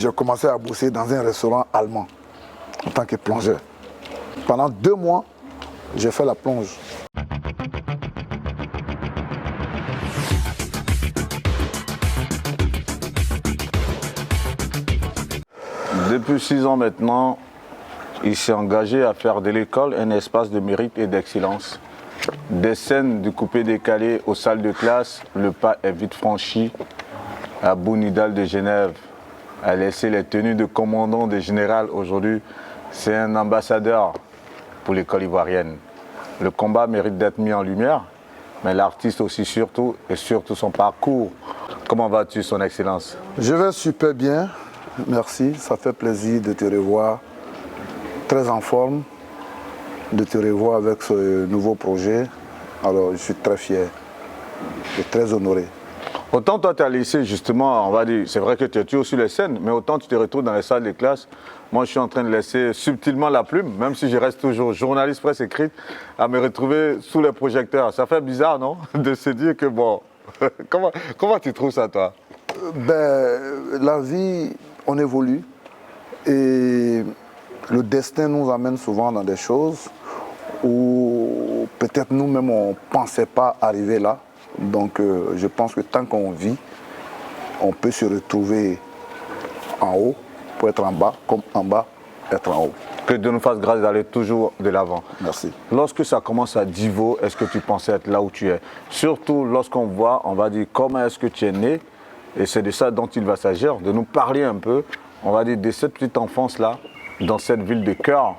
J'ai commencé à bosser dans un restaurant allemand en tant que plongeur. Pendant 2 mois, j'ai fait la plonge. Depuis 6 ans maintenant, il s'est engagé à faire de l'école un espace de mérite et d'excellence. Des scènes du coupé-décalé aux salles de classe, le pas est vite franchi. À Bounidal de Genève, a laissé les tenues de commandant de général. Aujourd'hui, c'est un ambassadeur pour l'école ivoirienne. Le combat mérite d'être mis en lumière, mais l'artiste aussi surtout, et surtout son parcours. Comment vas-tu, son excellence? Je vais super bien, merci. Ça fait plaisir de te revoir très en forme, de te revoir avec ce nouveau projet. Alors, je suis très fier et très honoré. Autant toi tu as laissé justement, on va dire, c'est vrai que tu es toujours sur les scènes, mais autant tu te retrouves dans les salles de classe. Moi je suis en train de laisser subtilement la plume, même si je reste toujours journaliste presse écrite, à me retrouver sous les projecteurs. Ça fait bizarre, non? De se dire que bon, comment tu trouves ça toi? La vie, on évolue et le destin nous amène souvent dans des choses où peut-être nous-mêmes on ne pensait pas arriver là. Donc je pense que tant qu'on vit, on peut se retrouver en haut pour être en bas, comme en bas, être en haut. Que Dieu nous fasse grâce d'aller toujours de l'avant. Merci. Lorsque ça commence à Divo, est-ce que tu pensais être là où tu es? Surtout lorsqu'on voit, on va dire, comment est-ce que tu es né? Et c'est de ça dont il va s'agir, de nous parler un peu, on va dire, de cette petite enfance-là, dans cette ville de cœur,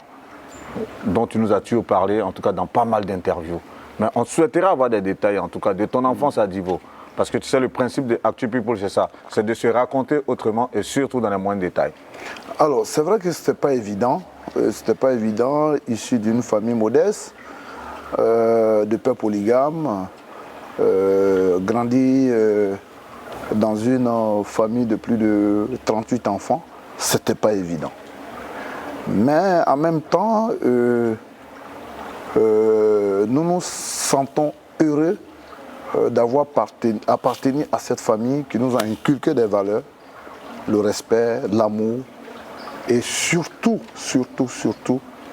dont tu nous as toujours parlé, en tout cas dans pas mal d'interviews. Mais on souhaiterait avoir des détails, en tout cas, de ton enfance à Divo. Parce que tu sais, le principe de Actu People, c'est ça. C'est de se raconter autrement et surtout dans les moindres détails. Alors, c'est vrai que ce n'était pas évident. C'était pas évident, issu d'une famille modeste, de père polygame, grandi dans une famille de plus de 38 enfants. C'était pas évident. Mais en même temps, nous nous sentons heureux d'avoir appartenu à cette famille qui nous a inculqué des valeurs, le respect, l'amour et surtout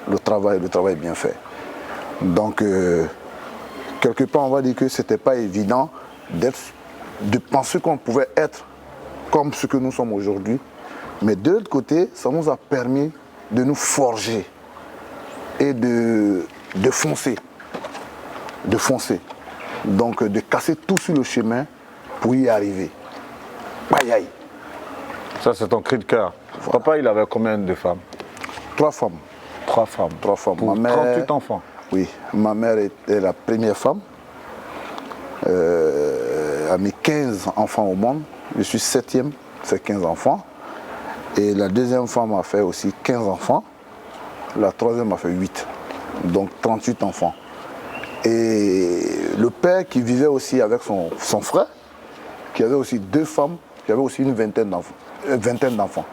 le travail bien fait. Donc, quelque part, on va dire que ce n'était pas évident de penser qu'on pouvait être comme ce que nous sommes aujourd'hui. Mais de l'autre côté, ça nous a permis de nous forger et de foncer. Donc de casser tout sur le chemin pour y arriver. Aïe aïe. Ça c'est ton cri de cœur. Voilà. Papa il avait combien de femmes? 3 femmes. 3 femmes. 3 femmes. Pour ma mère, 38 enfants. Oui, ma mère était la première femme. Elle a mis 15 enfants au monde. Je suis 7e, c'est 15 enfants. Et la deuxième femme a fait aussi 15 enfants. La troisième a fait 8. Donc 38 enfants. Et le père qui vivait aussi avec son frère, qui avait aussi 2 femmes, qui avait aussi une vingtaine d'enfants.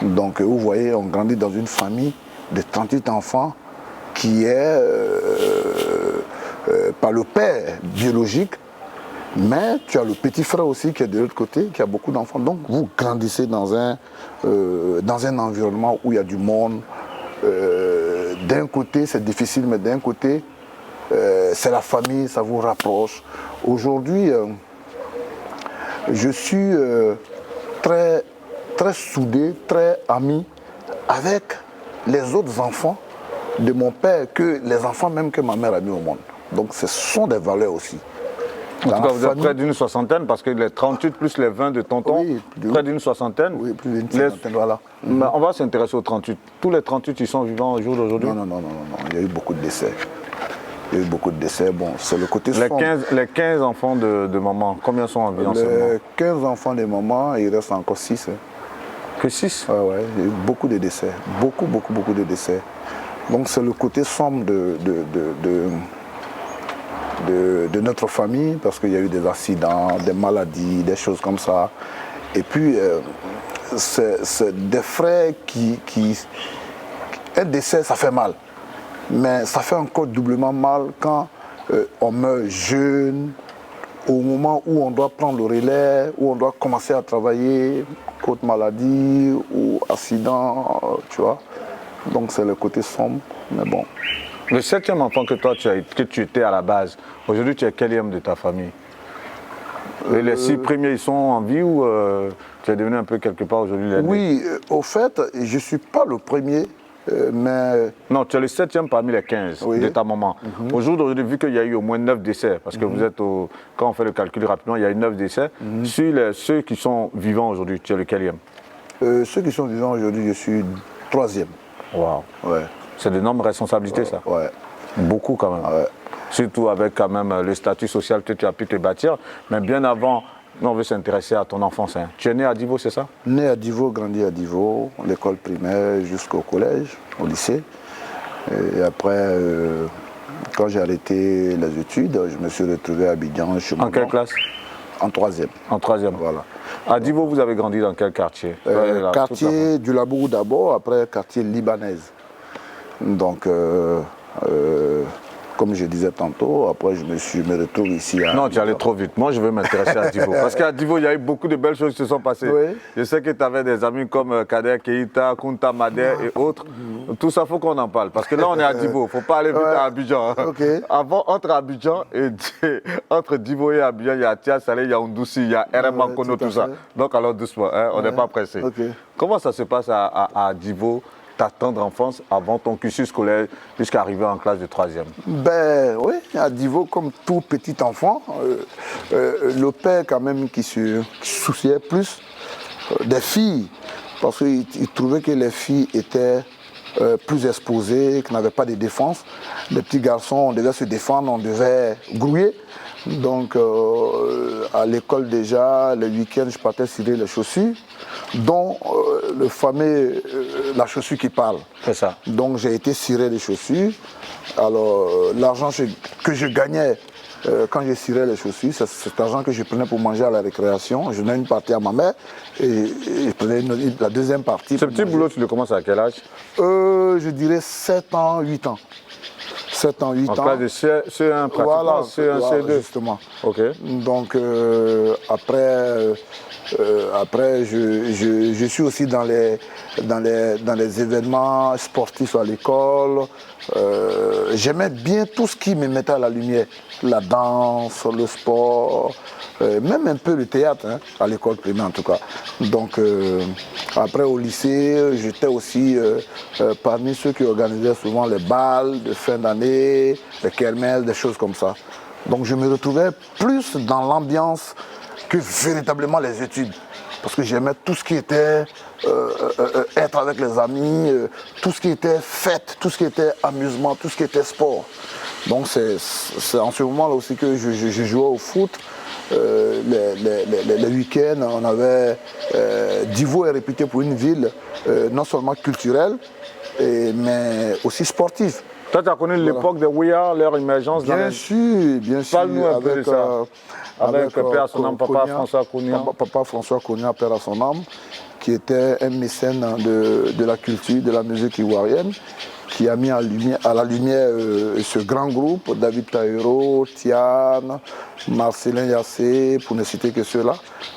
Donc vous voyez, on grandit dans une famille de 38 enfants qui est par le père biologique, mais tu as le petit frère aussi qui est de l'autre côté, qui a beaucoup d'enfants. Donc vous grandissez dans un environnement où il y a du monde. D'un côté c'est difficile, mais d'un côté c'est la famille, ça vous rapproche. Aujourd'hui, je suis très soudé, très ami avec les autres enfants de mon père, que les enfants même que ma mère a mis au monde. Donc ce sont des valeurs aussi. En tout cas, vous êtes près d'une soixantaine, parce que les 38 plus les 20 de tonton, oui, près d'une soixantaine. Oui, plus d'une soixantaine, voilà. Mais on va s'intéresser aux 38. Tous les 38, ils sont vivants au jour d'aujourd'hui? Non, il y a eu beaucoup de décès. Il y a eu beaucoup de décès. Bon, c'est le côté sombre. Les 15 enfants de maman, combien sont en vie en ce moment? Les 15 enfants de maman, il reste encore 6. Que 6? Ouais, il y a eu beaucoup de décès. Beaucoup de décès. Donc c'est le côté sombre de notre famille, parce qu'il y a eu des accidents, des maladies, des choses comme ça. Et puis, c'est des frères un décès, ça fait mal. Mais ça fait encore doublement mal quand on meurt jeune, au moment où on doit prendre le relais, où on doit commencer à travailler. autre maladie ou accident, tu vois. Donc c'est le côté sombre, mais bon. Le 7e enfant que toi que tu étais à la base, aujourd'hui tu es quel de ta famille? Et les 6 premiers, ils sont en vie ou tu es devenu un peu quelque part aujourd'hui l'aîné? Oui, au fait, je ne suis pas le premier, mais... Non, tu es le 7e parmi les 15 de ta maman. Aujourd'hui, vu qu'il y a eu au moins 9 décès, parce que vous êtes quand on fait le calcul rapidement, il y a eu 9 décès, sur ceux qui sont vivants aujourd'hui, tu es le quel? Ceux qui sont vivants aujourd'hui, je suis 3e. Waouh. Ouais. C'est d'énormes responsabilités, ça. Ouais. Beaucoup quand même. Ouais. Surtout avec quand même le statut social que tu as pu te bâtir. Mais bien avant, on veut s'intéresser à ton enfance. Hein. Tu es né à Divo, c'est ça? Né à Divo, grandi à Divo, l'école primaire jusqu'au collège, au lycée. Et après, quand j'ai arrêté les études, je me suis retrouvé à Abidjan. En quelle classe? En 3e. En 3e. Voilà. À Divo, vous avez grandi dans quel quartier? Quartier du Labourou d'abord, après quartier libanaise. Donc, comme je disais tantôt, après je me retrouve ici à... Non, tu allais trop vite. Moi, je veux m'intéresser à Divo. Parce qu'à Divo, il y a eu beaucoup de belles choses qui se sont passées. Oui. Je sais que tu avais des amis comme Kader Keïta, Kunta Mader et autres. Tout ça, il faut qu'on en parle. Parce que là, on est à Divo. Il ne faut pas aller vite à Abidjan. Hein. Okay. Avant, entre Abidjan et entre Divo et Abidjan, il y a Tia Salé, il y a Undoussi, il y a RM Kono, tout ça. Donc, alors doucement, hein, on n'est pas pressé. Okay. Comment ça se passe à Divo, ta tendre enfance, avant ton cursus scolaire, jusqu'à arriver en classe de 3e? Ben oui, à Divo, comme tout petit enfant, le père quand même qui se souciait plus des filles, parce qu'il trouvait que les filles étaient plus exposées, qu'ils n'avaient pas de défense. Les petits garçons, on devait se défendre, on devait grouiller. Donc à l'école déjà, le week-end, je partais cirer les chaussures, dont le fameux, la chaussure qui parle. C'est ça. Donc j'ai été cirer les chaussures. Alors l'argent que je gagnais quand je cirais les chaussures, c'est cet argent que je prenais pour manger à la récréation. Je donnais une partie à ma mère et je prenais la deuxième partie. Ce petit boulot, tu le commences à quel âge? Je dirais 7 ans, 8 ans. 7 ans, 8 ans. En classe de C1, pratiquement, voilà, C1, voilà, C2. justement. Ok. Donc après, je suis aussi dans les événements sportifs à l'école. J'aimais bien tout ce qui me mettait à la lumière. La danse, le sport, même un peu le théâtre, hein, à l'école primaire en tout cas. Donc après au lycée, j'étais aussi parmi ceux qui organisaient souvent les bals de fin d'année, les kermesses, des choses comme ça. Donc je me retrouvais plus dans l'ambiance que véritablement les études. Parce que j'aimais tout ce qui était être avec les amis, tout ce qui était fête, tout ce qui était amusement, tout ce qui était sport. Donc c'est en ce moment-là aussi que je jouais au foot. Les week-ends, on avait... Divo est réputé pour une ville non seulement culturelle, mais aussi sportive. Toi, tu as connu l'époque des Ouya, leur émergence bien sûr, bien sûr. Parle-nous un peu de ça. Avec Père à son âme, Papa François Kounia. Papa François Kounia, Père à son âme, qui était un mécène de la culture, de la musique ivoirienne, qui a mis à la lumière ce grand groupe, David Taïro, Tiane, Marcelin Yassé, pour ne citer que ceux-là.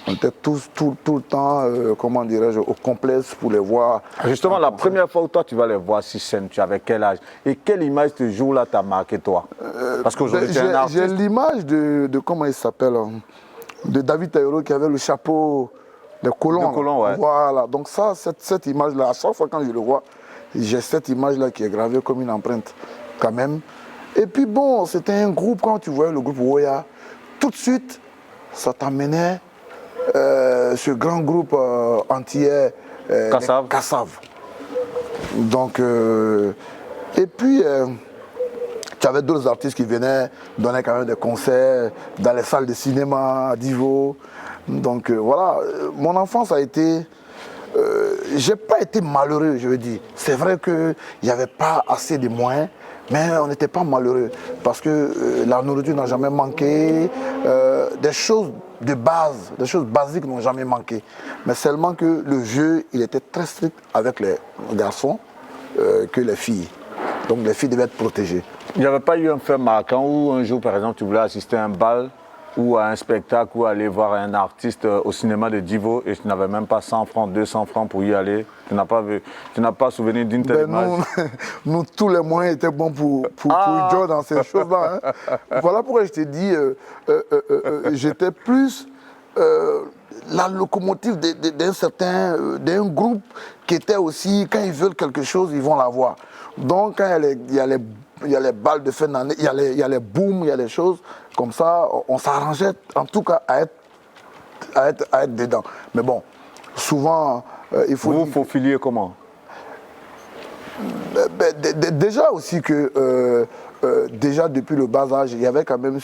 On était tous tout le temps, comment dirais-je, au complexe pour les voir. Justement, la première fois où toi tu vas les voir sur scène, tu avais quel âge? Et quelle image ce jour-là t'a marqué toi? Parce qu'aujourd'hui tu es un artiste. J'ai l'image de comment il s'appelle, de David Taïro qui avait le chapeau de colon. De colon, ouais. Voilà, donc ça, cette image-là, à chaque fois quand je le vois, j'ai cette image-là qui est gravée comme une empreinte, quand même. Et puis bon, c'était un groupe, quand tu voyais le groupe Ouya, tout de suite, ça t'amenait ce grand groupe antillais, Kassav. Donc, et puis, tu avais d'autres artistes qui venaient donner quand même des concerts dans les salles de cinéma à Divo. Donc voilà, mon enfance a été... j'ai pas été malheureux, je veux dire. C'est vrai qu'il n'y avait pas assez de moyens, mais on n'était pas malheureux parce que la nourriture n'a jamais manqué, des choses de base, des choses basiques n'ont jamais manqué. Mais seulement que le jeu, il était très strict avec les garçons que les filles. Donc les filles devaient être protégées. Il n'y avait pas eu un fait marquant où un jour, par exemple, tu voulais assister à un bal ou à un spectacle ou aller voir un artiste au cinéma de Divo et tu n'avais même pas 100 francs, 200 francs pour y aller. Tu n'as pas souvenir d'une telle image. Nous, tous les moyens étaient bons pour Joe dans ces choses-là. Hein. Voilà pourquoi je t'ai dit, j'étais plus la locomotive d'un groupe qui était aussi, quand ils veulent quelque chose, ils vont l'avoir. Donc, quand il y a les balles de fin d'année, il y a les booms, il y a les choses, comme ça, on s'arrangeait en tout cas à être dedans. Mais bon, souvent, il faut... Vous faufiliez comment? Déjà aussi que, déjà depuis le bas âge, il y avait quand même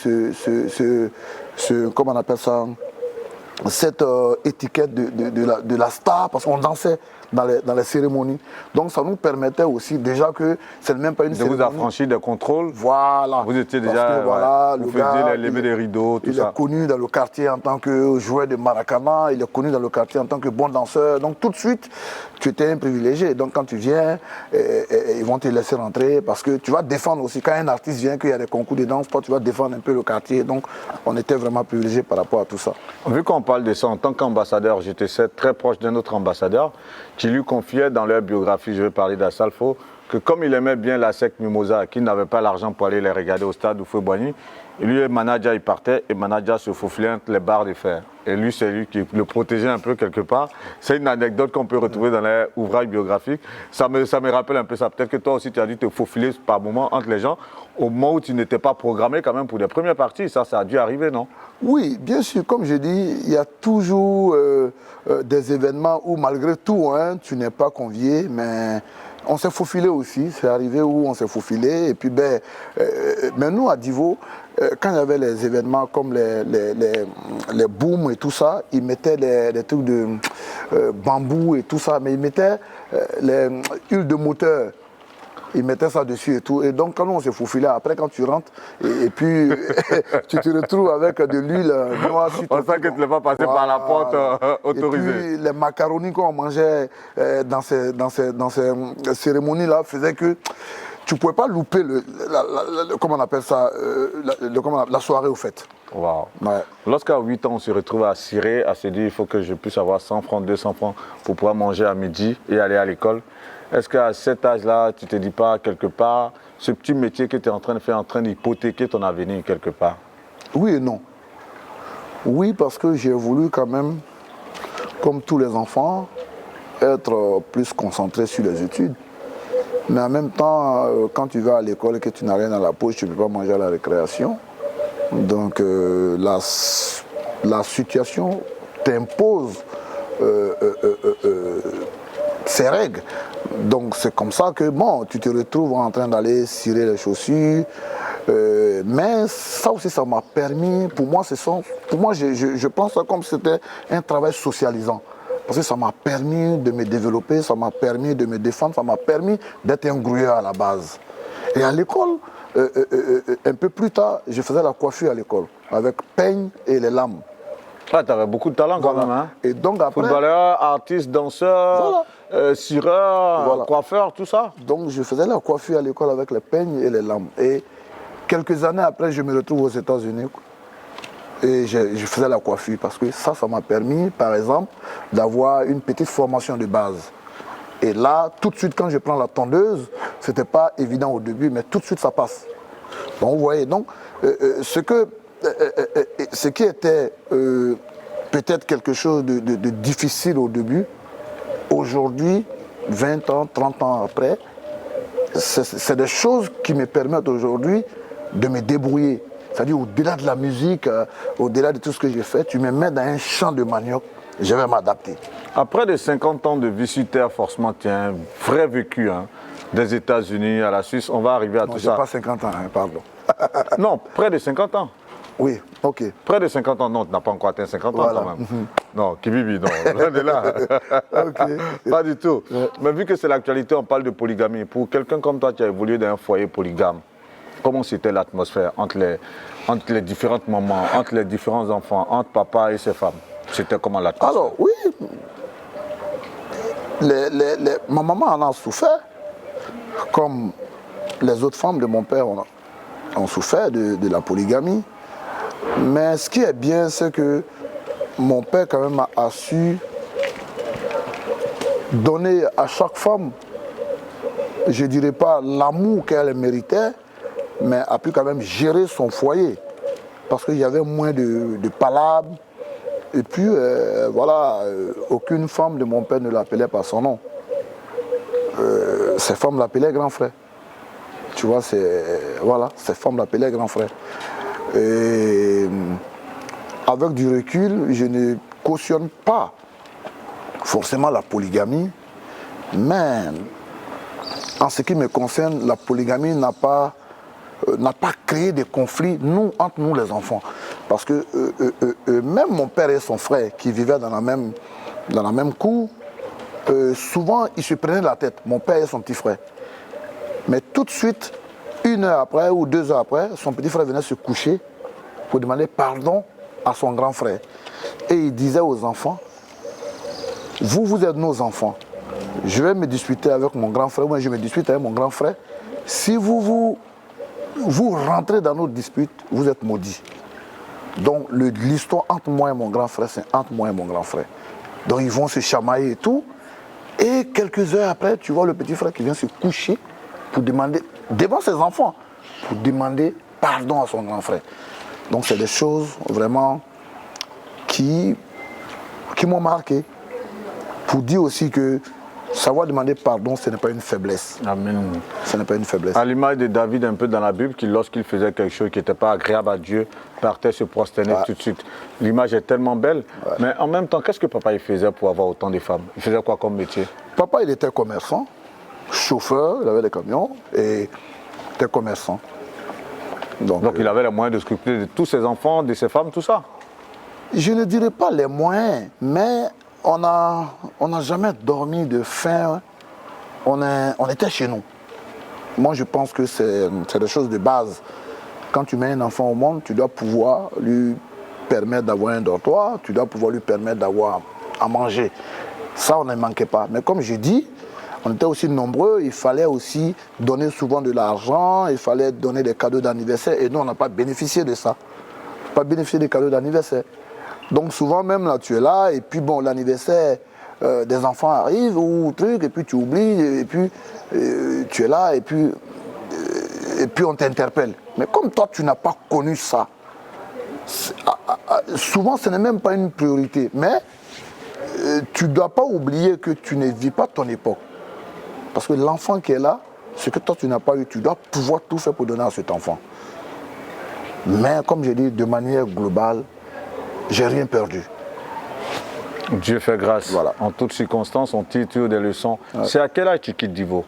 comment on appelle ça, cette étiquette de la star, parce qu'on dansait dans les cérémonies. Donc ça nous permettait aussi déjà que c'est même pas une cérémonie. De vous affranchir des contrôles. Voilà. Vous étiez déjà, voilà, vous faisiez les levées des rideaux, tout ça. Il est connu dans le quartier en tant que joueur de maracana, il est connu dans le quartier en tant que bon danseur. Donc tout de suite, tu étais un privilégié. Donc quand tu viens, ils vont te laisser rentrer parce que tu vas défendre aussi. Quand un artiste vient, qu'il y a des concours de danse, toi tu vas défendre un peu le quartier. Donc on était vraiment privilégié par rapport à tout ça. Vu qu'on parle de ça, en tant qu'ambassadeur, j'étais très proche d'un autre ambassadeur qui lui confiait dans leur biographie, je vais parler d'Assalfo, que comme il aimait bien la secte Mimosa, qu'il n'avait pas l'argent pour aller les regarder au stade Houphouët-Boigny, lui et Manaja, il partait et Manaja se faufilait entre les barres de fer. Et lui, c'est lui qui le protégeait un peu quelque part. C'est une anecdote qu'on peut retrouver dans les ouvrages biographiques. Ça me rappelle un peu ça. Peut-être que toi aussi, tu as dû te faufiler par moment entre les gens, au moment où tu n'étais pas programmé quand même pour les premières parties. Ça a dû arriver, non? Oui, bien sûr. Comme je dis, il y a toujours des événements où malgré tout, hein, tu n'es pas convié, mais on s'est faufilé aussi. C'est arrivé où on s'est faufilé. Et puis, mais nous, à Divo, quand il y avait les événements comme les booms et tout ça, ils mettaient les trucs de bambou et tout ça, mais ils mettaient les huiles de moteur. Ils mettaient ça dessus et tout. Et donc, quand on s'est faufilé, après, quand tu rentres, et puis tu te retrouves avec de l'huile noire. On sent que tu ne l'as pas passé par la porte autorisée. Et puis, les macaronis qu'on mangeait dans ces cérémonies-là faisaient que tu ne pouvais pas louper comment on appelle ça, la soirée au fait. Wow. Ouais. Lorsqu'à 8 ans, on se retrouve à cirer, à se dire il faut que je puisse avoir 100 francs, 200 francs pour pouvoir manger à midi et aller à l'école. Est-ce qu'à cet âge-là, tu ne te dis pas quelque part, ce petit métier que tu es en train de faire, en train d'hypothéquer ton avenir quelque part? Oui et non. Oui, parce que j'ai voulu quand même, comme tous les enfants, être plus concentré sur les études. Mais en même temps, quand tu vas à l'école et que tu n'as rien à la poche, tu ne peux pas manger à la récréation. Donc la situation t'impose ces règles. Donc c'est comme ça que bon, tu te retrouves en train d'aller cirer les chaussures. Mais ça aussi, ça m'a permis, pour moi, je pense ça comme si c'était un travail socialisant. Parce que ça m'a permis de me développer, ça m'a permis de me défendre, ça m'a permis d'être un grouilleur à la base. Et à l'école, un peu plus tard, je faisais la coiffure à l'école, avec peigne et les lames. Ah, tu avais beaucoup de talent quand même. Hein? Et donc après, footballeur, artiste, danseur, cireur, coiffeur, tout ça. Donc je faisais la coiffure à l'école avec les peignes et les lames. Et quelques années après, je me retrouve aux États-Unis. Et je faisais la coiffure parce que ça m'a permis, par exemple, d'avoir une petite formation de base. Et là, tout de suite, quand je prends la tondeuse, ce n'était pas évident au début, mais tout de suite, ça passe. Donc, vous voyez, donc, ce qui était peut-être quelque chose de difficile au début, aujourd'hui, 20 ans, 30 ans après, c'est des choses qui me permettent aujourd'hui de me débrouiller. C'est-à-dire, au-delà de la musique, au-delà de tout ce que j'ai fait, tu me mets dans un champ de manioc, je vais m'adapter. Après de 50 ans de vie sur terre, forcément, tu as un vrai vécu, hein, des États-Unis à la Suisse, on va arriver à tout ça. Non, pas 50 ans, hein, pardon. Non, près de 50 ans. Oui, ok. Près de 50 ans, non, tu n'as pas encore atteint 50 ans quand même. Non, Kibibi, non, loin de là. Okay. Pas du tout. Ouais. Mais vu que c'est l'actualité, on parle de polygamie. Pour quelqu'un comme toi qui a évolué dans un foyer polygame, comment c'était l'atmosphère entre les différentes mamans, entre les différents enfants, entre papa et ses femmes? C'était comment l'atmosphère? Alors, oui, ma maman en a souffert, comme les autres femmes de mon père ont souffert de la polygamie. Mais ce qui est bien, c'est que mon père quand même a su donner à chaque femme, je ne dirais pas l'amour qu'elle méritait, mais a pu quand même gérer son foyer. Parce qu'il y avait moins de palabres. Et puis, voilà, aucune femme de mon père ne l'appelait par son nom. Ces femmes l'appelaient grand frère. Tu vois, voilà, ces femmes l'appelaient grand frère. Et avec du recul, je ne cautionne pas forcément la polygamie, mais en ce qui me concerne, la polygamie n'a pas créé des conflits entre nous les enfants. Parce que même mon père et son frère qui vivaient dans la même cour, souvent ils se prenaient la tête, mon père et son petit frère. Mais tout de suite, 1 heure après ou 2 heures après, son petit frère venait se coucher pour demander pardon à son grand frère. Et il disait aux enfants, vous êtes nos enfants. Je vais me disputer avec mon grand frère, moi je me dispute avec mon grand frère. Si vous rentrez dans notre dispute, vous êtes maudits. Donc l'histoire entre moi et mon grand frère, c'est entre moi et mon grand frère. Donc ils vont se chamailler et tout. Et quelques heures après, tu vois le petit frère qui vient se coucher pour demander, devant ses enfants, pour demander pardon à son grand frère. Donc c'est des choses vraiment qui m'ont marqué. Pour dire aussi que savoir demander pardon, ce n'est pas une faiblesse. Amen. Ce n'est pas une faiblesse. À l'image de David un peu dans la Bible, qui lorsqu'il faisait quelque chose qui n'était pas agréable à Dieu, partait se prosterner tout de suite. L'image est tellement belle. Ouais. Mais en même temps, qu'est-ce que papa il faisait pour avoir autant de femmes? Il faisait quoi comme métier? Papa, il était commerçant, chauffeur, il avait des camions et il était commerçant. Donc il avait les moyens de s'occuper de tous ses enfants, de ses femmes, tout ça? Je ne dirais pas les moyens, mais on n'a jamais dormi de faim. On était chez nous. Moi, je pense que c'est des choses de base. Quand tu mets un enfant au monde, tu dois pouvoir lui permettre d'avoir un dortoir, tu dois pouvoir lui permettre d'avoir à manger. Ça, on ne manquait pas. Mais comme je dis, on était aussi nombreux, il fallait aussi donner souvent de l'argent, il fallait donner des cadeaux d'anniversaire. Et nous, on n'a pas bénéficié de ça. Pas bénéficié des cadeaux d'anniversaire. Donc souvent même là tu es là et puis bon l'anniversaire des enfants arrive ou truc et puis tu oublies et puis tu es là et puis on t'interpelle. Mais comme toi tu n'as pas connu ça, souvent ce n'est même pas une priorité. Mais tu ne dois pas oublier que tu ne vis pas ton époque. Parce que l'enfant qui est là, ce que toi tu n'as pas eu, tu dois pouvoir tout faire pour donner à cet enfant. Mais comme je dis, de manière globale, j'ai rien perdu. Dieu fait grâce. Voilà. En toutes circonstances, on tire toujours des leçons. Ouais. C'est à quel âge tu quittes Divo?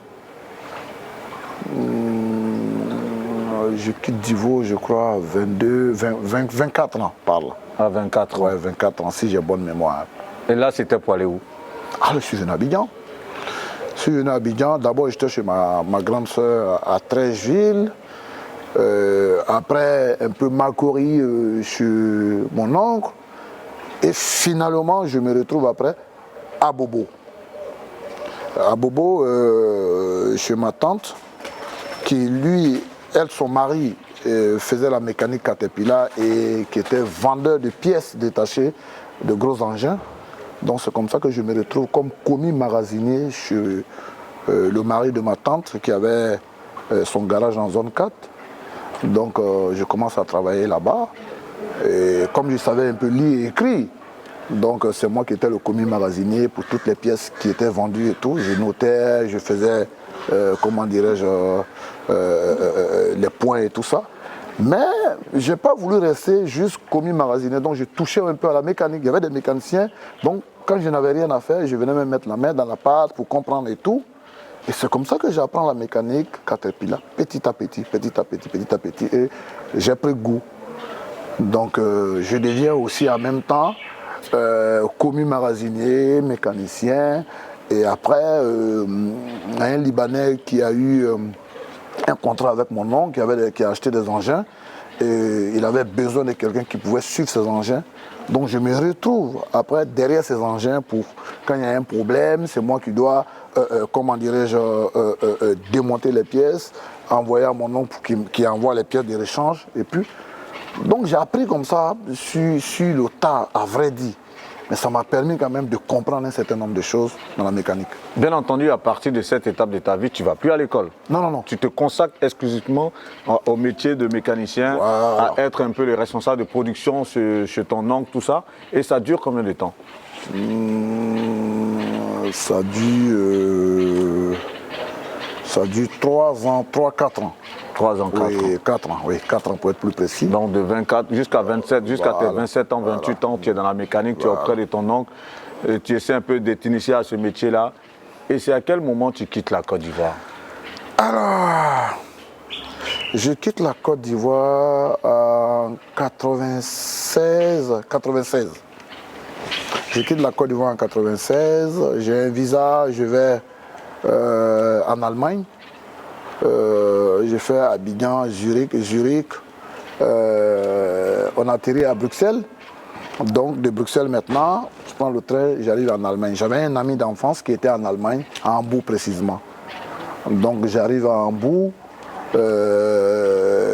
Je quitte Divo, je crois, à 24 ans, parle. À 24 ans? Ouais, 24 ans, si j'ai bonne mémoire. Et là, c'était pour aller où? Ah, je suis venu à Abidjan. Je suis venu à Abidjan. D'abord, j'étais chez ma grande soeur à Treichville. Après, un peu Makori chez mon oncle. Et finalement, je me retrouve après à Bobo. À Bobo, chez ma tante, qui lui, elle, son mari, faisait la mécanique Caterpillar et qui était vendeur de pièces détachées de gros engins. Donc c'est comme ça que je me retrouve comme commis magasinier chez le mari de ma tante qui avait son garage en zone 4. Donc je commence à travailler là-bas. Et comme je savais un peu lire et écrire, donc c'est moi qui étais le commis magasinier pour toutes les pièces qui étaient vendues et tout. Je notais, je faisais, comment dirais-je, les points et tout ça. Mais je n'ai pas voulu rester juste commis magasinier. Donc je touchais un peu à la mécanique. Il y avait des mécaniciens. Donc quand je n'avais rien à faire, je venais me mettre la main dans la pâte pour comprendre et tout. Et c'est comme ça que j'apprends la mécanique Caterpillar, petit à petit, petit à petit, petit à petit. Et j'ai pris goût. Donc je deviens aussi en même temps commis magasinier, mécanicien. Et après, un Libanais qui a eu un contrat avec mon oncle, qui a acheté des engins. Et il avait besoin de quelqu'un qui pouvait suivre ces engins. Donc je me retrouve après derrière ces engins pour quand il y a un problème, c'est moi qui dois, comment dirais-je, démonter les pièces, envoyer à mon oncle qui envoie les pièces de rechange. Et puis Donc j'ai appris comme ça sur le tas, à vrai dire. Mais ça m'a permis quand même de comprendre un certain nombre de choses dans la mécanique. Bien entendu, à partir de cette étape de ta vie, tu ne vas plus à l'école. Non, non, non. Tu te consacres exclusivement au métier de mécanicien, Voilà. à être un peu le responsable de production chez ton oncle, tout ça. Et ça dure combien de temps? Ça dure 3 ans, 3-4 ans. 3 ans, 4 ans. Oui, 4 ans, oui, 4 ans pour être plus précis. Donc de 24 jusqu'à 27, jusqu'à tes Voilà. 27 ans, 28 ans, tu es dans la mécanique, tu es Voilà. auprès de ton oncle, tu essaies un peu de t'initier à ce métier-là. Et c'est à quel moment tu quittes la Côte d'Ivoire? Alors, je quitte la Côte d'Ivoire en 96. Je quitte la Côte d'Ivoire en 96. J'ai un visa, je vais en Allemagne. J'ai fait Abidjan, Zurich. On atterrit à Bruxelles. Donc de Bruxelles maintenant, je prends le train, j'arrive en Allemagne. J'avais un ami d'enfance qui était en Allemagne, à Hambourg précisément. Donc j'arrive à Hambourg.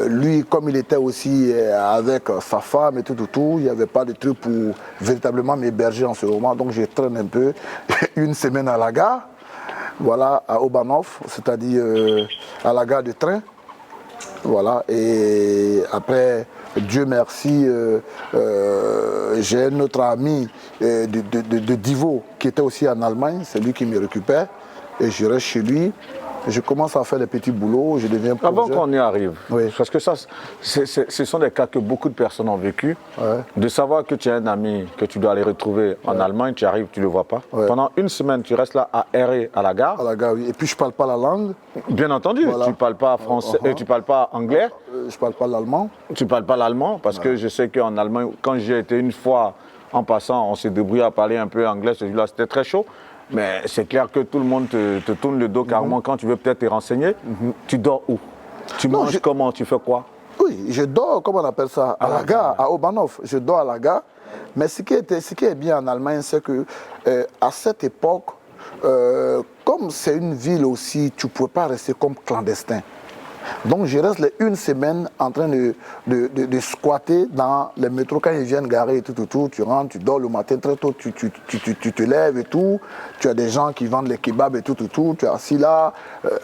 Lui, comme il était aussi avec sa femme et tout, il n'y avait pas de truc pour véritablement m'héberger en ce moment. Donc je traîne un peu, une semaine à la gare. Voilà, à Obanov, c'est-à-dire à la gare de train. Voilà, et après, Dieu merci, j'ai un autre ami de Divo qui était aussi en Allemagne, c'est lui qui me récupère, et je reste chez lui. Je commence à faire des petits boulots, je deviens Avant plongeur. qu'on y arrive, Oui. parce que ça, ce sont des cas que beaucoup de personnes ont vécu, Ouais. de savoir que tu as un ami que tu dois aller retrouver en Allemagne, tu arrives, tu ne le vois pas. Ouais. Pendant une semaine, tu restes là à errer à la gare. À la gare, oui. Et puis je ne parle pas la langue, Bien entendu, Voilà. tu ne parles pas français, tu parles pas anglais, je ne parle pas l'allemand. tu ne parles pas l'allemand, parce que je sais qu'en Allemagne, quand j'y été une fois en passant, on s'est débrouillé à parler un peu anglais, celui-là c'était très chaud. Mais c'est clair que tout le monde te tourne le dos carrément quand tu veux peut-être te renseigner. Tu dors où? Tu Non, manges comment? Tu fais quoi? Oui, je dors, comment on appelle ça, à la gare, à Obanov. Je dors à la gare. Mais ce qui est bien en Allemagne, c'est que à cette époque, comme c'est une ville aussi, tu ne pouvais pas rester comme clandestin. Donc je reste une semaine en train de squatter dans les métros quand ils viennent garer et tout, tu rentres, tu dors le matin très tôt, tu te lèves et tout, tu as des gens qui vendent les kebabs et tout, tu es assis là,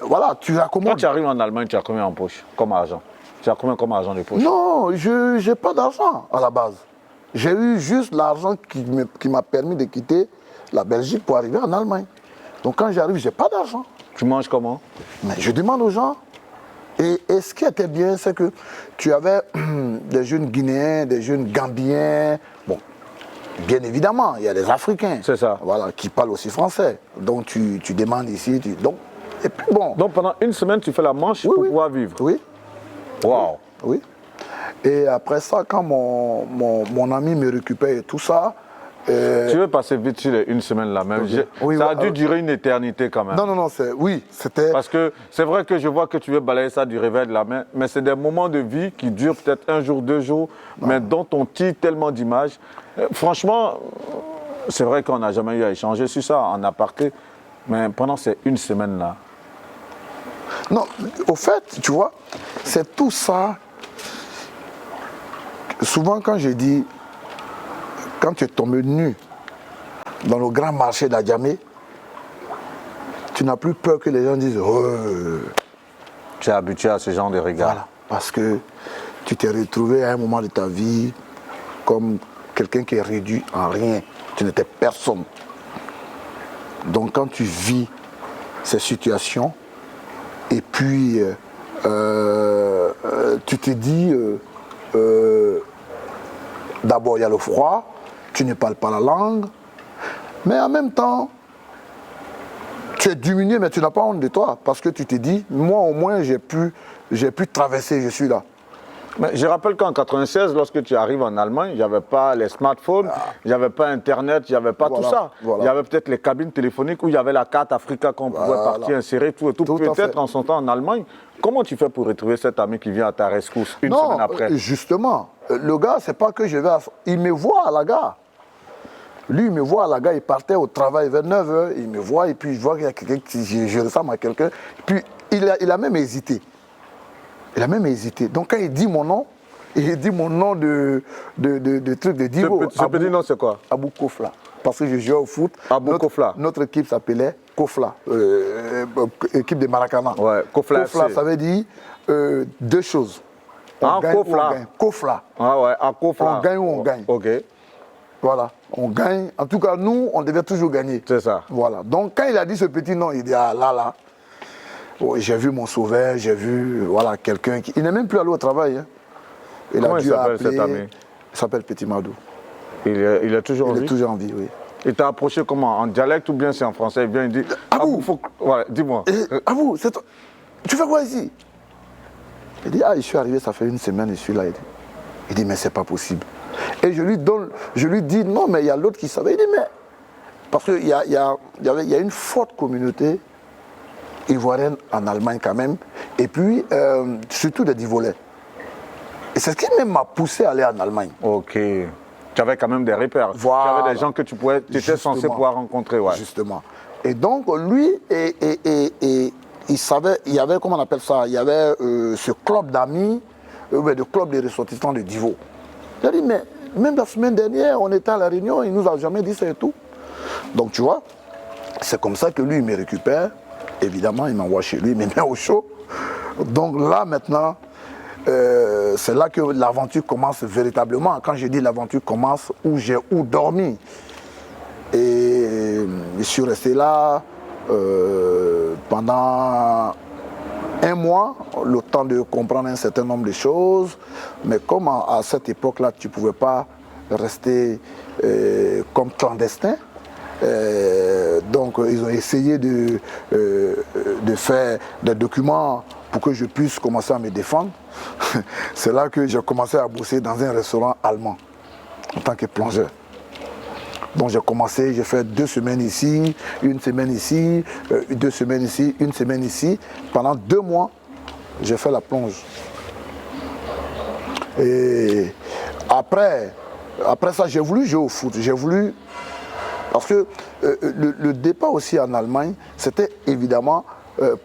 voilà, tu Quand raccommodes. tu arrives en Allemagne, tu as combien en poche comme argent? Tu as combien comme argent de poche? Non, je n'ai pas d'argent à la base. J'ai eu juste l'argent qui m'a permis de quitter la Belgique pour arriver en Allemagne. Donc quand j'arrive, je n'ai pas d'argent. Tu manges comment? Mais je demande aux gens. Et ce qui était bien, c'est que tu avais des jeunes Guinéens, des jeunes Gambiens. Bon, bien évidemment, il y a des Africains. C'est ça. Voilà, qui parlent aussi français. Donc tu demandes ici. Et puis bon. Donc pendant une semaine, tu fais la manche pour pouvoir vivre? Oui. Waouh! Oui. Et après ça, quand mon ami me récupère et tout ça. Tu veux passer vite sur les une semaine là même? Oui, ça a ouais, dû durer une éternité quand même. Non, c'était. Parce que c'est vrai que je vois que tu veux balayer ça du réveil de la main, mais c'est des moments de vie qui durent peut-être un jour, 2 jours, mais dont on tire tellement d'images. Franchement, c'est vrai qu'on n'a jamais eu à échanger sur ça en aparté, mais pendant ces une semaine là. Non, au fait, tu vois, c'est tout ça. Souvent quand je dis, quand tu es tombé nu dans le grand marché d'Adjamé, tu n'as plus peur que les gens disent oh. Tu es habitué à ce genre de regard. Voilà, parce que tu t'es retrouvé à un moment de ta vie comme quelqu'un qui est réduit en rien. Tu n'étais personne. Donc quand tu vis ces situations, et puis tu te dis, d'abord il y a le froid, tu ne parles pas la langue, mais en même temps, tu es diminué, mais tu n'as pas honte de toi, parce que tu te dis, moi au moins j'ai pu traverser, je suis là. Mais je rappelle qu'en 1996, lorsque tu arrives en Allemagne, il n'y avait pas les smartphones, il n'y avait pas Internet, il n'y avait pas tout ça. Voilà. Il y avait peut-être les cabines téléphoniques où il y avait la carte Africa qu'on pouvait partir, insérer tout et tout. Peut-être en son temps en Allemagne. Comment tu fais pour retrouver cet ami qui vient à ta rescousse une semaine après? Justement, le gars, c'est pas que je vais... Il me voit à la gare. Lui, il me voit à la gare, il partait au travail vers 9h, il me voit, et puis je vois qu'il y a quelqu'un, je ressemble à quelqu'un. Puis il a même hésité. Il a même hésité. Donc quand il dit mon nom, il dit mon nom de truc de divo. Ce petit nom, c'est quoi? Abou Kofla. Parce que je jouais au foot. Abou Kofla. Notre équipe s'appelait Kofla. Équipe de Maracana. Ouais, Kofla FC. Ça veut dire deux choses. On gagne ou on gagne. Kofla. Ah ouais, à Kofla. On gagne ou on gagne. Ok. Voilà, on gagne. En tout cas, nous, on devait toujours gagner. C'est ça. Voilà. Donc, quand il a dit ce petit nom, il dit, ah là. Oh, j'ai vu mon sauveur, j'ai vu voilà, quelqu'un qui... Il n'est même plus allé au travail. Hein. Comment il s'appelle cet ami? Il s'appelle Petit Madou. Il est toujours en vie? Il est toujours en vie, oui. Il t'a approché comment? En dialecte ou bien c'est en français? Il vient, il dit... Abou, ouais, dis-moi. Abou, c'est toi. Tu fais quoi ici? Il dit, je suis arrivé, ça fait une semaine, je suis là. Il dit, mais c'est pas possible. Et je lui dis, non, mais il y a l'autre qui savait. Il dit, mais... Parce qu'il y a une forte communauté ivoirienne en Allemagne quand même, et puis surtout des Divolais. Et c'est ce qui même m'a poussé à aller en Allemagne. Ok. Tu avais quand même des repères. Voilà. Tu avais des gens que tu étais censé pouvoir rencontrer. Ouais. Justement. Et donc lui, il savait, il y avait, comment on appelle ça, il y avait ce club d'amis, le club des ressortissants de Divo. Il a dit, mais même la semaine dernière, on était à la réunion, il ne nous a jamais dit ça et tout. Donc tu vois, c'est comme ça que lui, il me récupère. Évidemment, il m'envoie chez lui, il me met au chaud. Donc là, maintenant, c'est là que l'aventure commence véritablement. Quand je dis l'aventure commence, où j'ai dormi. Et je suis resté là pendant un mois, le temps de comprendre un certain nombre de choses. Mais comme à cette époque-là, tu ne pouvais pas rester comme clandestin, donc ils ont essayé de faire des documents pour que je puisse commencer à me défendre. C'est là que j'ai commencé à bosser dans un restaurant allemand en tant que plongeur. Donc j'ai commencé, j'ai fait 2 semaines ici, 1 semaine ici, 2 semaines ici, 1 semaine ici. Pendant 2 mois, j'ai fait la plonge. Et après ça, j'ai voulu jouer au foot. J'ai voulu... Parce que le départ aussi en Allemagne, c'était évidemment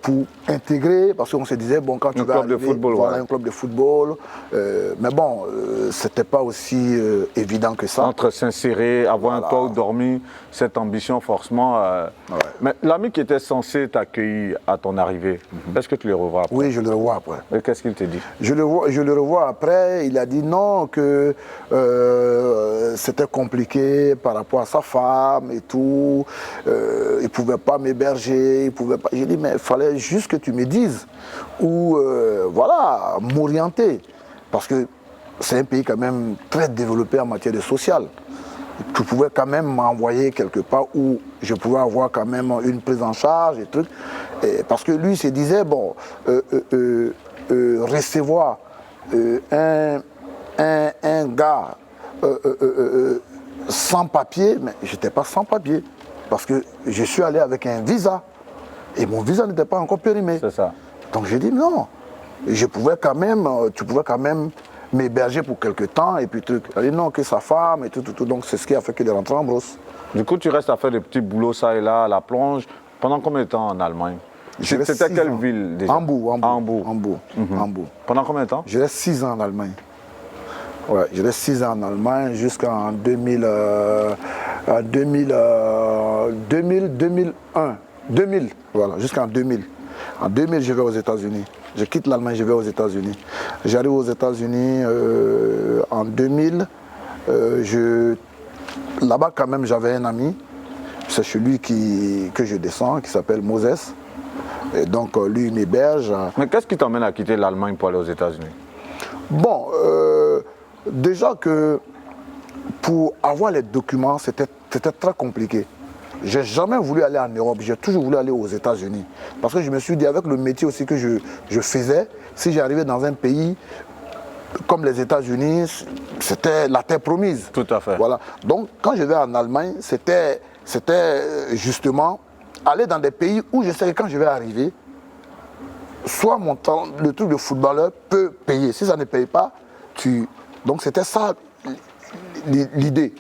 pour intégrer, parce qu'on se disait, bon, quand tu vas arriver, voilà, un club de football, mais bon, c'était pas aussi évident que ça. Entre s'insérer, avoir un toit où dormir, cette ambition forcément. Mais l'ami qui était censé t'accueillir à ton arrivée, est-ce que tu le revois après? Oui, je le revois après. Et qu'est-ce qu'il te dit? Je le revois après, il a dit non, que c'était compliqué par rapport à sa femme et tout, il ne pouvait pas m'héberger, il pouvait pas... J'ai dit, mais il fallait juste que tu me dises où, voilà, m'orienter. Parce que c'est un pays quand même très développé en matière de social. Tu pouvais quand même m'envoyer quelque part où je pouvais avoir quand même une prise en charge et trucs. Et parce que lui se disait, bon, recevoir un gars sans papier, mais je n'étais pas sans papier. Parce que je suis allé avec un visa. Et mon visa n'était pas encore périmé. C'est ça. Donc j'ai dit non. Et je pouvais quand même, tu pouvais quand même m'héberger pour quelque temps et puis truc. Il a dit non, que sa femme et tout. Donc c'est ce qui a fait qu'il est rentré en brosse. Du coup, tu restes à faire des petits boulots ça et là, à la plonge. Pendant combien de temps en Allemagne? C'était quelle ville déjà? Hambourg. Hambourg. Pendant combien de temps? Je reste 6 ans en Allemagne. Ouais, je reste 6 ans en Allemagne jusqu'en 2001. 2000, voilà, jusqu'en 2000. En 2000, je vais aux États-Unis. Je quitte l'Allemagne, je vais aux États-Unis. J'arrive aux États-Unis en 2000. Là-bas, quand même, j'avais un ami. C'est chez lui que je descends, qui s'appelle Moses. Et donc, lui, il m'héberge. Mais qu'est-ce qui t'emmène à quitter l'Allemagne pour aller aux États-Unis? Bon, déjà que pour avoir les documents, c'était très compliqué. J'ai jamais voulu aller en Europe, j'ai toujours voulu aller aux États-Unis. Parce que je me suis dit, avec le métier aussi que je faisais, si j'arrivais dans un pays comme les États-Unis, c'était la terre promise. Tout à fait. Voilà. Donc, quand je vais en Allemagne, c'était justement aller dans des pays où je sais que quand je vais arriver, soit mon temps, le truc de footballeur peut payer. Si ça ne paye pas, Donc, c'était ça l'idée.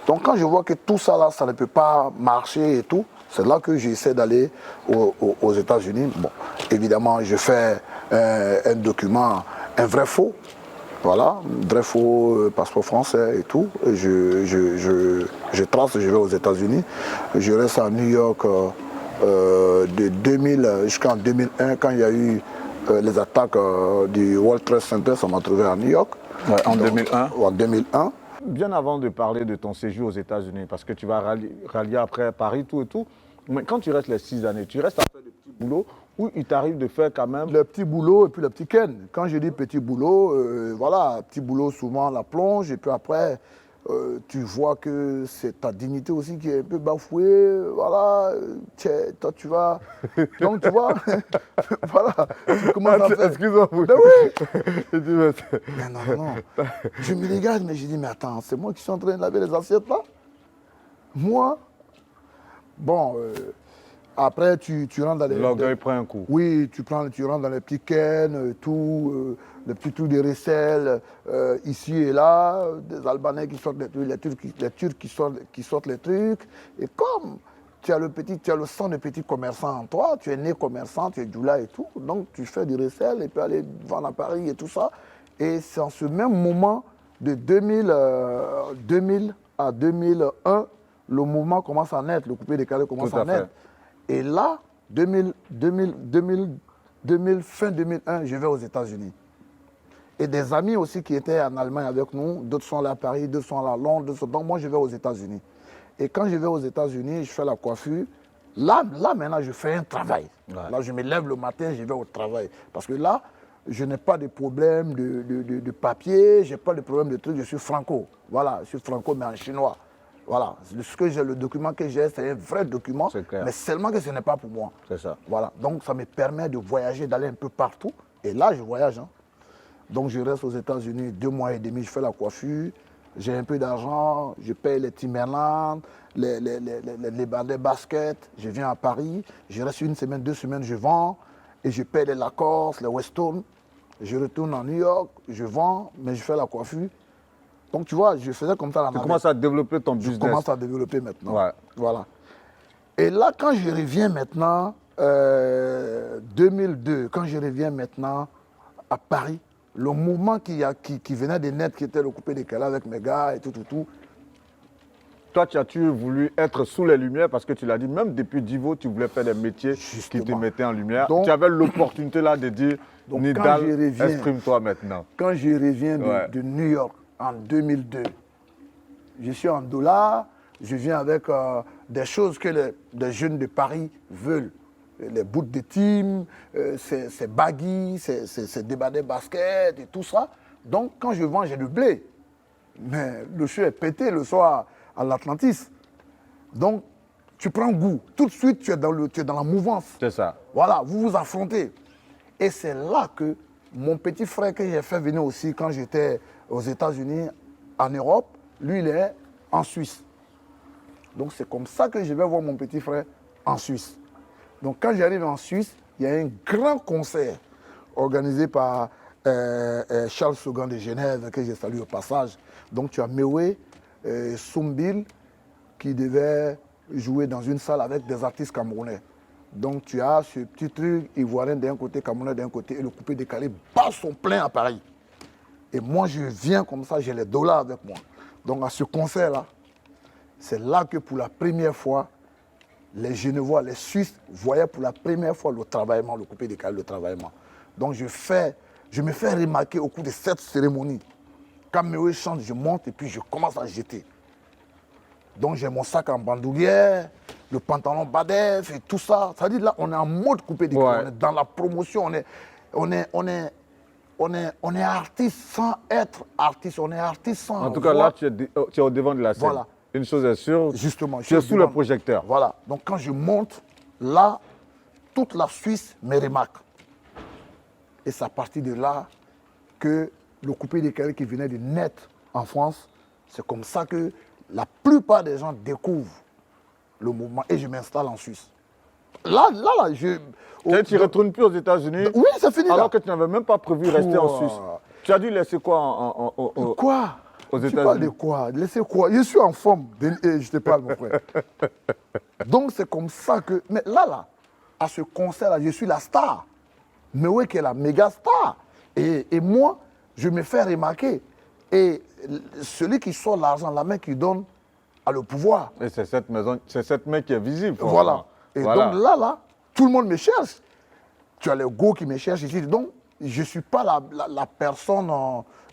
Donc quand je vois que tout ça là, ça ne peut pas marcher et tout, c'est là que j'essaie d'aller aux États-Unis. Bon, évidemment, je fais un document, un vrai faux, Voilà, Dreyfus, passeport français et tout. Et je trace, je vais aux États-Unis. Je reste à New York de 2000 jusqu'en 2001, quand il y a eu les attaques du World Trade Center, ça m'a trouvé à New York. Ouais, en 2001. En 2001. Bien avant de parler de ton séjour aux États-Unis, parce que tu vas rallier après Paris, tout et tout, mais quand tu restes les 6 années, tu restes à faire des petits boulots où il t'arrive de faire quand même... Le petit boulot et puis le petit ken. Quand je dis petit boulot, voilà, petit boulot souvent la plonge et puis après, tu vois que c'est ta dignité aussi qui est un peu bafouée, voilà, toi tu vas... Donc tu vois, voilà, tu commences à faire... Excuse-moi. Ben oui. Mais non. Je me regarde, mais je dis, mais attends, c'est moi qui suis en train de laver les assiettes là? Moi? Bon, après tu rentres dans les... L'orgueil prend un coup. Oui, tu rentres dans les petits ken, tout, les petits trucs de recel, ici et là, des Albanais qui sortent les trucs, les Turcs qui sortent les trucs. Et comme tu as le sang de petit commerçant en toi, tu es né commerçant, tu es doula et tout, donc tu fais du recel et puis aller vendre à Paris et tout ça. Et c'est en ce même moment, de 2000 à 2001, le mouvement commence à naître, le coupé décalé commence à naître. Et là, fin 2001, je vais aux États-Unis. Et des amis aussi qui étaient en Allemagne avec nous, d'autres sont là à Paris, d'autres sont là à Londres, donc moi je vais aux États-Unis. Et quand je vais aux États-Unis, je fais la coiffure. Là maintenant, je fais un travail. Ouais. Là, je me lève le matin, je vais au travail. Parce que là, je n'ai pas de problème de papier, je n'ai pas de problème de trucs, je suis franco. Voilà, je suis franco, mais en chinois. Voilà, le document que j'ai, c'est un vrai document, mais seulement que ce n'est pas pour moi. C'est ça. Voilà, donc ça me permet de voyager, d'aller un peu partout. Et là, je voyage. Hein. Donc je reste aux États-Unis 2 mois et demi, je fais la coiffure, j'ai un peu d'argent, je paye les Timberland, les bandets basket, je viens à Paris, je reste 1 semaine, 2 semaines, je vends, et je paye les Lacoste, les Weston, je retourne en New York, je vends, mais je fais la coiffure. Donc tu vois, je faisais comme ça la navette. Tu commences à développer ton business. Je commence à développer maintenant. Ouais. Voilà. Et là, quand je reviens maintenant, 2002, quand je reviens maintenant à Paris, le mouvement qui venait de naître, qui était le coupé décalé avec mes gars et tout. Toi, tu voulu être sous les lumières parce que tu l'as dit, même depuis Divo, tu voulais faire des métiers qui te mettaient en lumière. Donc, tu avais l'opportunité là de dire, Nidal, exprime-toi maintenant. Quand je reviens de New York en 2002, je suis en dollars, je viens avec des choses que les jeunes de Paris veulent. Les bouts de team, ces baggy, ces débardés basket et tout ça. Donc, quand je vends, j'ai du blé. Mais le chou est pété le soir à l'Atlantis. Donc, tu prends goût. Tout de suite, tu es dans la mouvance. C'est ça. Voilà, vous vous affrontez. Et c'est là que mon petit frère que j'ai fait venir aussi quand j'étais aux États-Unis, en Europe, lui, il est en Suisse. Donc, c'est comme ça que je vais voir mon petit frère en Suisse. Donc, quand j'arrive en Suisse, il y a un grand concert organisé par Charles Saugan de Genève, que je salue au passage. Donc, tu as Mewe, Soumbil, qui devait jouer dans une salle avec des artistes camerounais. Donc, tu as ce petit truc ivoirien d'un côté, camerounais d'un côté, et le coupé décalé bat son plein à Paris. Et moi, je viens comme ça, j'ai les dollars avec moi. Donc, à ce concert-là, c'est là que pour la première fois, les Genevois, les Suisses voyaient pour la première fois le travaillement, le coupé décalé, le travaillement. Donc je me fais remarquer au cours de cette cérémonie. Quand Mewe chante, je monte et puis je commence à jeter. Donc j'ai mon sac en bandoulière, le pantalon badef et tout ça. Ça dit là, on est en mode coupé décalé, on est dans la promotion, on est artiste sans être artiste, on est artiste sans... En tout cas, là, tu es au devant de la scène. Voilà. Une chose est sûre, justement, tu es sous le projecteur. Voilà. Donc quand je monte, là, toute la Suisse me remarque. Et c'est à partir de là que le coupé décalé qui venait de naître en France, c'est comme ça que la plupart des gens découvrent le mouvement et je m'installe en Suisse. Là, je... Tu ne retournes plus aux États-Unis? Oui, c'est fini. Alors que tu n'avais même pas prévu rester en Suisse. Tu as dû laisser quoi Quoi? Aux États-Unis. Tu parles de quoi? Laissez quoi? Je suis en forme. Et je te parle, mon frère. Donc, c'est comme ça que... Mais là, à ce concert-là, je suis la star. Mewe qui est la méga star. Et moi, je me fais remarquer. Et celui qui sort l'argent, la main qui donne, a le pouvoir. Et c'est cette main qui est visible. Voilà. Et donc là, tout le monde me cherche. Tu as les go qui me cherchent ici. Donc, je ne suis pas la personne.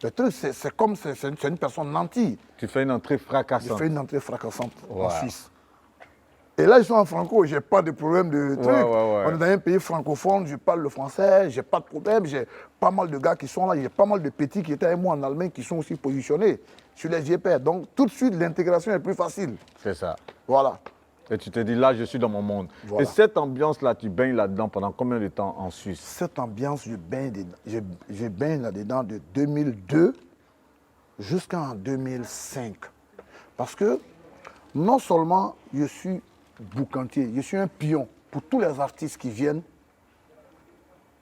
Le truc, c'est comme c'est une personne nantie. Tu fais une entrée fracassante. Je fais une entrée fracassante en Suisse. Et là, ils sont en franco, je n'ai pas de problème de truc. On est dans un pays francophone, je parle le français, je n'ai pas de problème. J'ai pas mal de gars qui sont là, j'ai pas mal de petits qui étaient avec moi en Allemagne qui sont aussi positionnés sur les GPR. Donc, tout de suite, l'intégration est plus facile. C'est ça. Voilà. Et tu te dis, là, je suis dans mon monde. Voilà. Et cette ambiance-là, tu baignes là-dedans pendant combien de temps en Suisse? Cette ambiance, je baigne là-dedans de 2002 jusqu'en 2005. Parce que non seulement je suis boucantier, je suis un pion pour tous les artistes qui viennent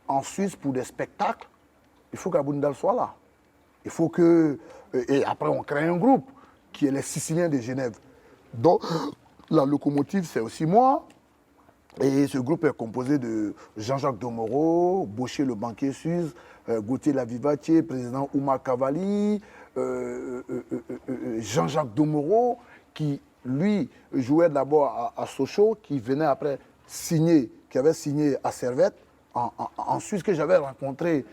en Suisse pour des spectacles. Il faut qu'Aboundal soit là. Il faut que... Et après, on crée un groupe qui est les Siciliens de Genève. Donc, la locomotive, c'est aussi moi. Et ce groupe est composé de Jean-Jacques Domoro, Baucher le banquier suisse, Gauthier Lavivatier, président Oumar Cavalli, Jean-Jacques Domoro, qui lui jouait d'abord à Sochaux, qui venait après signer, qui avait signé à Servette, en Suisse, que j'avais rencontré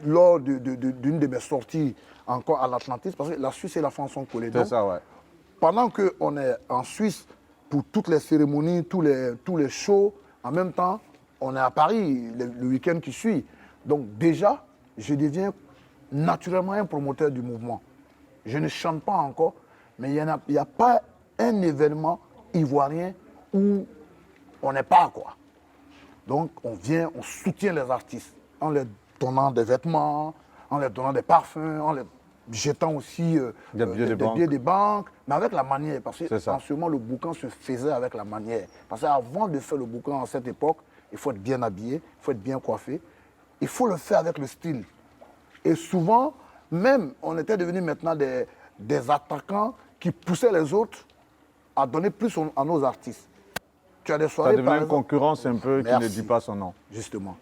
lors d'une de mes sorties encore à l'Atlantis, parce que la Suisse et la France sont collées. C'est ça, ouais. Pendant qu'on est en Suisse, pour toutes les cérémonies, tous les shows, en même temps, on est à Paris le week-end qui suit. Donc déjà, je deviens naturellement un promoteur du mouvement. Je ne chante pas encore, mais il n'y a pas un événement ivoirien où on n'est pas, quoi. Donc on vient, on soutient les artistes en leur donnant des vêtements, en leur donnant des parfums, en leur jetant aussi des billets de banque, mais avec la manière. Parce que en ce moment, le boucan se faisait avec la manière. Parce qu'avant de faire le boucan à cette époque, il faut être bien habillé, il faut être bien coiffé. Il faut le faire avec le style. Et souvent, même, on était devenus maintenant des attaquants qui poussaient les autres à donner plus à nos artistes. Tu as des soirées, ça devient une concurrence un peu qui ne dit pas son nom. Justement.